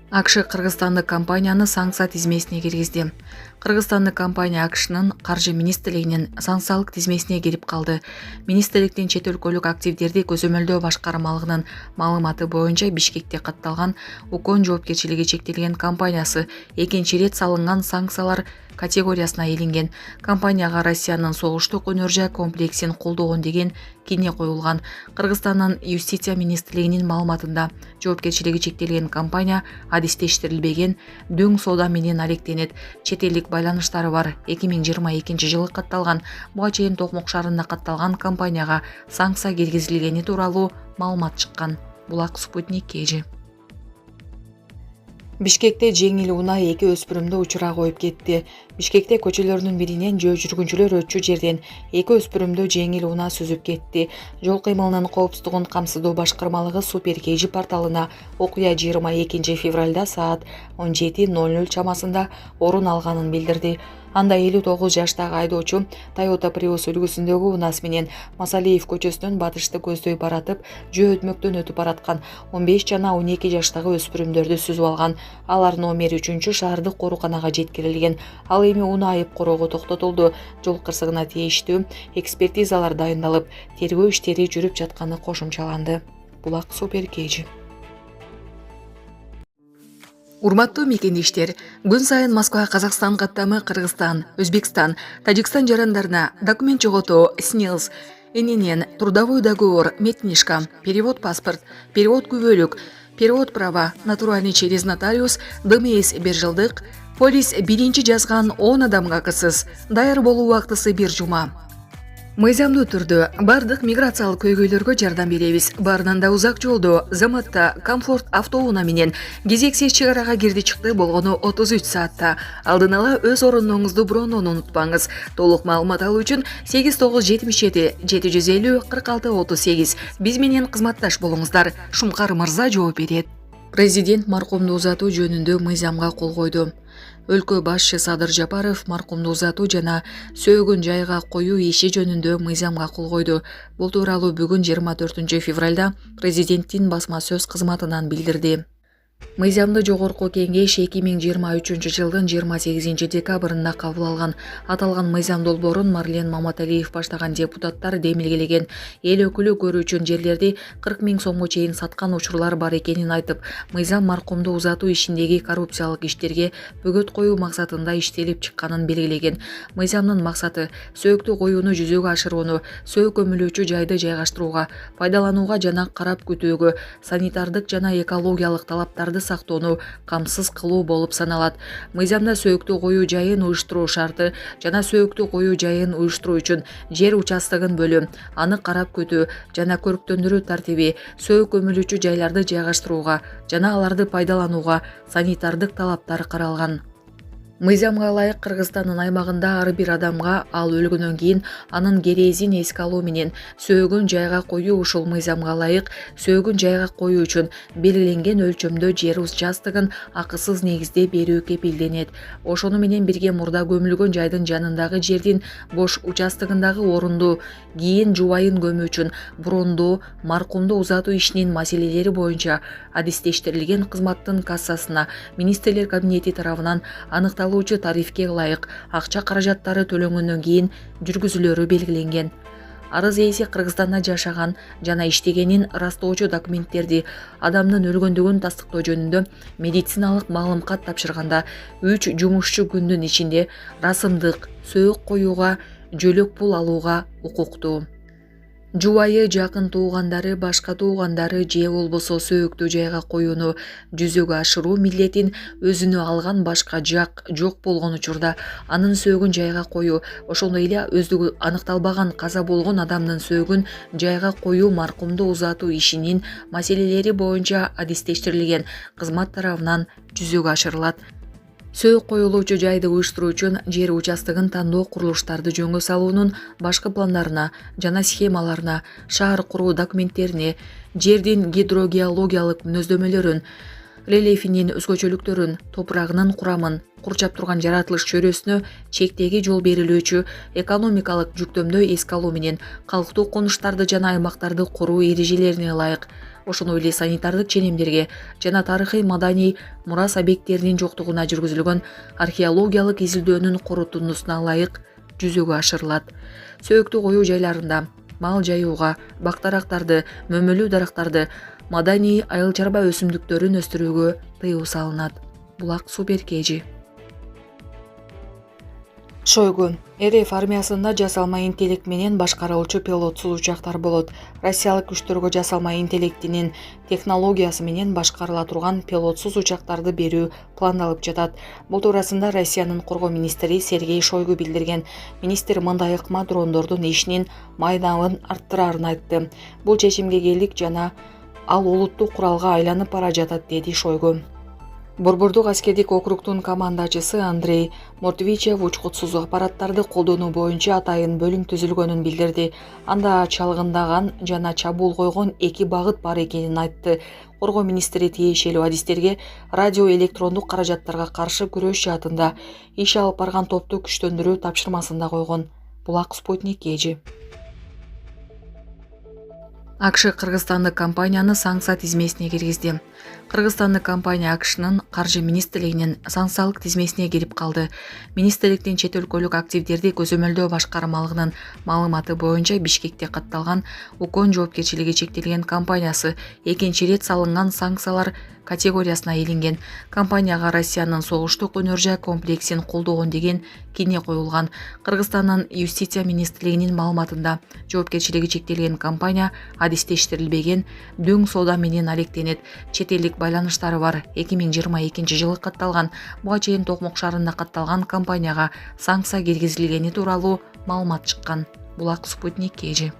АКШ Кыргызстандык компанияны санкция тизмесине киргизди. Кыргызстандык компания АКШнын каржы министрлигинин санкциялык тизмесине кирип калды. Министрликтин чет өлкөлүк активдерди көзөмөлдөө башкармалыгынын маалыматы боюнча Бишкекте катталган УКОН жоопкерчилиги чектелген компаниясы экинчи ирет салынган санкциялар категориясына илинген. Компанияга Россиянын согуштук өнөр-жай комплексин колдогон деген кине коюлган. Кыргызстандын юстиция министрлигинин маалыматында жоопкерчилиги чектелген компания адистештирилбеген дөң соода менен алектенет. Чет элдик байланыштары бар 2022 жылы катталган буга чейин Токмок шаарында катталган компанияга санкция киргизилгени тууралуу маалымат чыккан. Булак Спутник KG. Бишкекте жеңил унаа эки өспүрүмдү учура коюп кетти. Бишкекте көчөлөрдүн биринен жөө жүргүнчүлөр өтчү жерден эки өспүрүмдү жеңил унаа сүзүп кетти. Жол кыймылынын коопсуздугун камсыздоо башкармалыгы Супер KG порталына окуя 22 февралда саат 17:00 чамасында орун алганын билдирди. Анда 59 жаштагы айдоочу Toyota Prius үлгүсүндөгү унаасы менен Масалиев көчөсүнөн батышты көздөй баратып, жөө өтмөктөн өтүп бараткан 15 жана 12 жаштагы өспүрүмдөрдү сүзүп алган. Алар номер 3 шаардык ооруканага жеткирилген. Ал эми унаа айып короого токтотулду. Жол кырсыгына тийиштүү экспертизалар дайындалып, тергөө иштери жүрүп жатканы кошумчаланды. Булак Супер KG. Урматтуу мекендештер, күн сайын Москва, Казакстан каттамы Кыргызстан, Өзбекстан, Тажикстан жарандарына документ жоготуу, СНИЛС, ИНН, трудовой договор, медкнижка, перевод паспорт, перевод күбөлүк, перевод права, натуральный через нотариус, ДМС 1 жылдык, полис биринчи жазган 10 адамга кысыз, даяр болуу убактысы 1 жума. Мыйзамдуу түрдө бардык миграциялык көйгөйлөргө жардам беребиз. Баарынан да узак жолдо Заматта Комфорт автоунаа менен кезексиз чек арага кирди чыкты болгону 33 саатта. Алдын ала өз орунуңузду брондоону унутпаңыз. Толук маалымат алуу үчүн 8977 750 46 38 биз менен кызматташ болуңуздар. Шумкар мырза жооп берет. Президент маркумду узатуу жөнүндө мыйзамга кол койду. Өлкө башчы Садыр Жапаров маркумду узатуу жана сөөгүн жайга коюу иши жөнүндө мыйзамга кол койду. Бул тууралуу бүгүн 24 февралда президенттин басма сөз кызматынан билдирди. Мыйзамды жогорку кеңеш 2023 жылдын 28 декабрында кабыл алган. Аталган мыйзам долбоорун Марлен Маматалиев баштаган депутаттар демилгелеген. Эл өкүлү көрүүчүн жерлерди 40 000 сомго чейин саткан учурлар бар экенин айтып, мыйзам маркумду узатуу ишиндеги коррупциялык иштерге бөгөт коюу максатында иштелип чыкканын белгилеген. Мыйзамдын максаты сөөктү коюуну жүзөгө ашырууну, сөөк көмүлүүчү жайды жайгаштырууга, пайдаланууга жана карап күтүүгө, санитардык жана экологиялык талаптарды сактоону камсыз кылуу болуп саналат. Мыйзамда сөөктү коюу жайын уюштуруу шарты жана сөөктү коюу жайын уюштуруу үчүн жер участогун бөлүү, аны карап күтүү жана көрктөндүрүү тартиби, сөөк көмүлүүчү жайларды жайгаштырууга жана аларды пайдаланууга санитардык талаптар каралган. Мыйзамга ылайык Кыргызстандын аймагында ар бир адамга ал өлгөндөн кийин анын керезин эске алуу менен сөөгүн жайга коюу ушул мыйзамга ылайык сөөгүн жайга коюу үчүн белгиленген өлчөмдө жер участогун акысыз негизде берүү кепилденет. Ошону менен бирге мурда көмүлгөн жайдын жанындагы жердин бош участогундагы орунду кийин жубайын көмүү үчүн брондоо, маркумду узатуу ишинин маселелери боюнча адистештирилген кызматтын кассасына министрлер кабинети тарабынан аныкталуучу тарифке ылайык акча каражаттары төлөнгөндөн кийин жүргүзүлөрү белгиленген. Арыз ээси Кыргызстанда жашаган жана иштегенин ырастоочу документтерди, адамдын өлгөндүгүн тастыктоо жөнүндө медициналык маалымкат тапшырганда 3 жумушчу күндүн ичинде расымдык сөөк коюуга, жөлөк пул алууга укуктуу. Жубайы, жакын туугандары, башка туугандары же болбосо сөөктү жайга коюуну жүзөгө ашыруу милдетин өзүнө алган башка жак жок болгон учурда анын сөөгүн жайга коюу, ошондой эле өздүгү аныкталбаган каза болгон адамдын сөөгүн жайга коюу маркумду узатуу ишинин маселелери боюнча адистештирилген кызмат тарабынан жүзөгө ашырылат. Сөөк коюлуучу жайды уюштуруу үчүн жер участогун тандоо, курулуштарды жөнгө салуунун башкы пландарына жана схемаларына, шаар куруу документтерине, жердин гидрогеологиялык мүнөздөмөлөрүн, рельефинин өзгөчөлүктөрүн, топурагынын курамын, курчап турган жаратылыш чөйрөсүнө чектеги жол берилүүчү экономикалык жүктөмдү эске алуу менен калктуу конуштарды жана аймактарды куруу эрежелерине ылайык ошондой эле санитардык ченемдерге жана тарыхый маданий мурас объекттеринин жоктугуна жүргүзүлгөн археологиялык изилдөөнүн корутундусуна ылайык жүзөгө ашырылат. Сөөктү коюу жайларында мал жайууга, бактарактарды, мөмөлүү дарактарды, маданий айыл чарба өсүмдүктөрүн өстүрүүгө тыюу салынат. Булак суу беркежи. Шойгу. РФ армиясында жасалма интеллект менен башкарылчу пилотсуз учактар болот. Россиялык күчтөргө жасалма интеллектинин технологиясы менен башкарыла турган пилотсуз учактарды берүү пландалып жатат. Бул туурасында Россиянын коргоо министри Сергей Шойгу билдирген. Министр мындай ыкма дрондордун ишинин майнабын арттырарын айтты. Бул чечимге келдик жана ал олуттук куралга айланып бара жатат, деди Шойгу. Борбордук аскердик округдун командачысы Андрей Мортвичев учкутсуз аппараттарды колдонуу боюнча атайын бөлүм түзүлгөнүн билдирди. Анда чалгындаган жана чабуул койгон 2 багыт бар экенин айтты. Коргоо министри тиешелүү адистерге радиоэлектрондук каражаттарга каршы күрөш жаатында иш алып барган топту күчтөндүрүү тапшырмасын да койгон. Булак Спутник эжи. АКШ кыргызстандык компанияны санкция тизмесине киргизди. Кыргызстандык компания АКШнын каржы министрлигинин санкциялык тизмесине кирип калды. Министрликтин чет өлкөлүк активдерди көзөмөлдөө башкармалыгынын маалыматы боюнча Бишкекте катталган УКОН жоопкерчилиги чектелген компаниясы экинчи ирет салынган санкциялар категориясына илинген. Компанияга Россиянын согуштук өнөр жай комплексин колдогон деген кине коюлган. Кыргызстандын юстиция министрлигинин маалыматында жоопкерчилиги чектелген компания адистештирилбеген дөң соода менен алектенет. Чет элдик байланыштары бар 2022 жылы катталган, буга чейин Токмок шаарында катталган компанияга санкция киргизилгени тууралуу маалымат чыккан. Булак Спутник эжи.